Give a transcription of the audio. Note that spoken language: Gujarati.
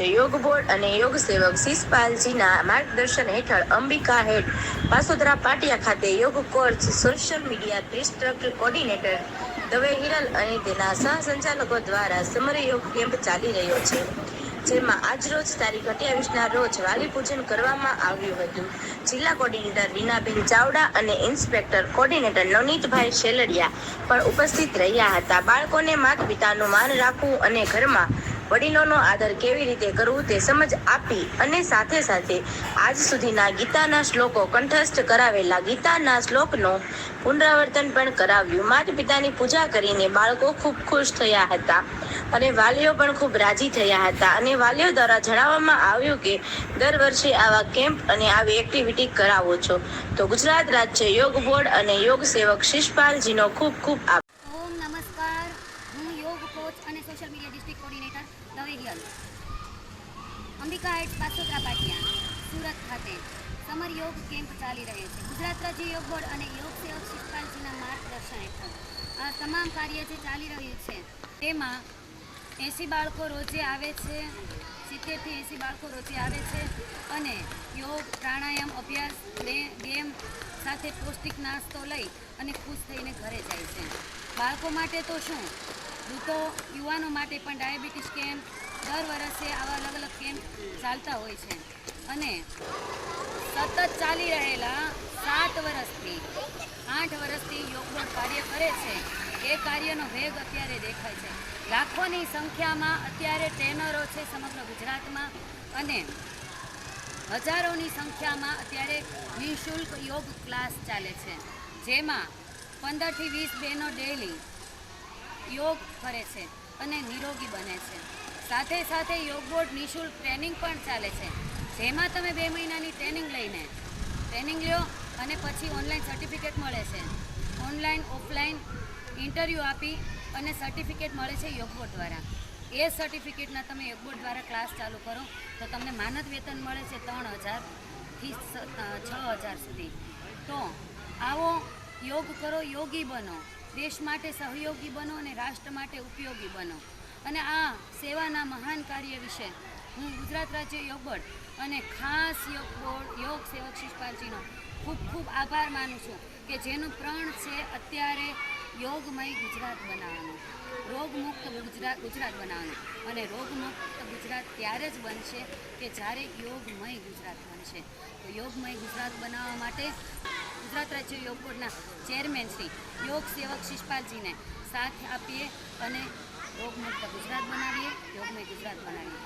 યોગ બોર્ડ અને યોગ સેવક શિષપાલજીના માર્ગદર્શન હેઠળ અંબિકા હેડ પાસોદરા પાટિયા ખાતે યોગ course social media district coordinator Dave Hiral અને તેના સહસંચાલકો દ્વારા સમર યોગ કેમ્પ ચાલી રહ્યો છે, જેમાં આજરોજ તારીખ 28ના રોજ વાલી પૂજન કરવામાં આવ્યું હતું. જિલ્લા કોર્ડિનેટર રીનાબેન ચાવડા અને ઇન્સ્પેક્ટર કોર્ડિનેટર નવનીતભાઈ શેલડિયા પણ ઉપસ્થિત રહ્યા હતા. બાળકોને માતા પિતાનું માન રાખવું અને ઘરમાં વડીલોનો આદર કેવી રીતે કરવું તે સમજ આપી અને સાથે સાથે આજ સુધીના ગીતાના શ્લોકો કંઠસ્થ કરાવેલા ગીતાના શ્લોકનો પુનરાવર્તન પણ કરાવ્યું. માતા પિતાની પૂજા કરીને બાળકો ખૂબ ખુશ થયા હતા અને વાલીઓ પણ ખૂબ રાજી થયા હતા અને વાલીઓ દ્વારા જણાવવામાં આવ્યું કે દર વર્ષે આવા કેમ્પ અને આવી એક્ટિવિટી કરાવો છો, તો ગુજરાત રાજ્ય યોગ બોર્ડ અને યોગ સેવક શિષપાલજીનો ખૂબ ખૂબ આભાર. ઓમ નમસ્કાર. હું યોગ કોચ અને social media district coordinator Dave Hiral, Ambika હેડ્સ પાસોદરા પાટિયા, સુરત ખાતે સમર યોગ કેમ્પ ચાલી રહ્યો છે. ગુજરાત રાજ્ય યોગ બોર્ડ અને યોગ સેવક શિષપાલજીના માર્ગદર્શન હેઠળ આ તમામ કાર્ય જે ચાલી રહ્યું છે તેમાં 80 બાળકો રોજે આવે છે, 70 થી 80 બાળકો રોજે આવે છે અને યોગ, પ્રાણાયામ, અભ્યાસ, ગેમ સાથે પૌષ્ટિક નાસ્તો લઈ અને ખુશ થઈને ઘરે જાય છે. બાળકો માટે તો શું, વૃદ્ધો યુવાનો માટે પણ ડાયાબિટીસ કેમ્પ દર વર્ષે આવા અલગ અલગ કેમ્પ ચાલતા હોય છે અને સતત ચાલી રહેલા 7 વર્ષથી 8 વર્ષથી યોગ બોર્ડ કાર્ય કરે છે. એ કાર્યનો વેગ અત્યારે દેખાય છે. લાખોની સંખ્યામાં અત્યારે ટ્રેનરો છે સમગ્ર ગુજરાતમાં અને હજારોની સંખ્યામાં અત્યારે નિઃશુલ્ક યોગ ક્લાસ ચાલે છે, જેમાં 15 થી 20 બહેનો ડેલી યોગ કરે છે અને નિરોગી બને છે. સાથે સાથે યોગ બોર્ડ નિઃશુલ્ક ટ્રેનિંગ પણ ચાલે છે, જેમાં તમે 2 મહિનાની ટ્રેનિંગ લ્યો અને પછી ઓનલાઈન સર્ટિફિકેટ મળે છે. ઓનલાઈન ઓફલાઈન ઇન્ટરવ્યૂ આપી અને સર્ટિફિકેટ મળે છે યોગ બોર્ડ દ્વારા. એ સર્ટિફિકેટના તમે યોગ બોર્ડ દ્વારા ક્લાસ ચાલુ કરો તો તમને માનદ વેતન મળે છે 3000 થી 6000 સુધી. તો આવો યોગ કરો, યોગી બનો, દેશ માટે સહયોગી બનો અને રાષ્ટ્ર માટે ઉપયોગી બનો. અને આ સેવાના મહાન કાર્ય વિશે હું ગુજરાત રાજ્ય યોગ બોર્ડ અને ખાસ યોગ સેવક શિષપાલજીનો ખૂબ ખૂબ આભાર માનું છું કે જેનું પ્રણ છે અત્યારે યોગમય ગુજરાત બનાવવાનું, રોગમુક્ત ગુજરાત બનાવવાનું. અને રોગમુક્ત ગુજરાત ત્યારે જ બનશે કે જ્યારે યોગમય ગુજરાત બનશે. તો યોગમય ગુજરાત બનાવવા માટે ગુજરાત રાજ્ય યોગ બોર્ડના ચેરમેન શ્રી યોગ સેવક શિષપાલજીને સાથ આપીએ અને રોગમુક્ત ગુજરાત બનાવીએ, યોગમય ગુજરાત બનાવીએ.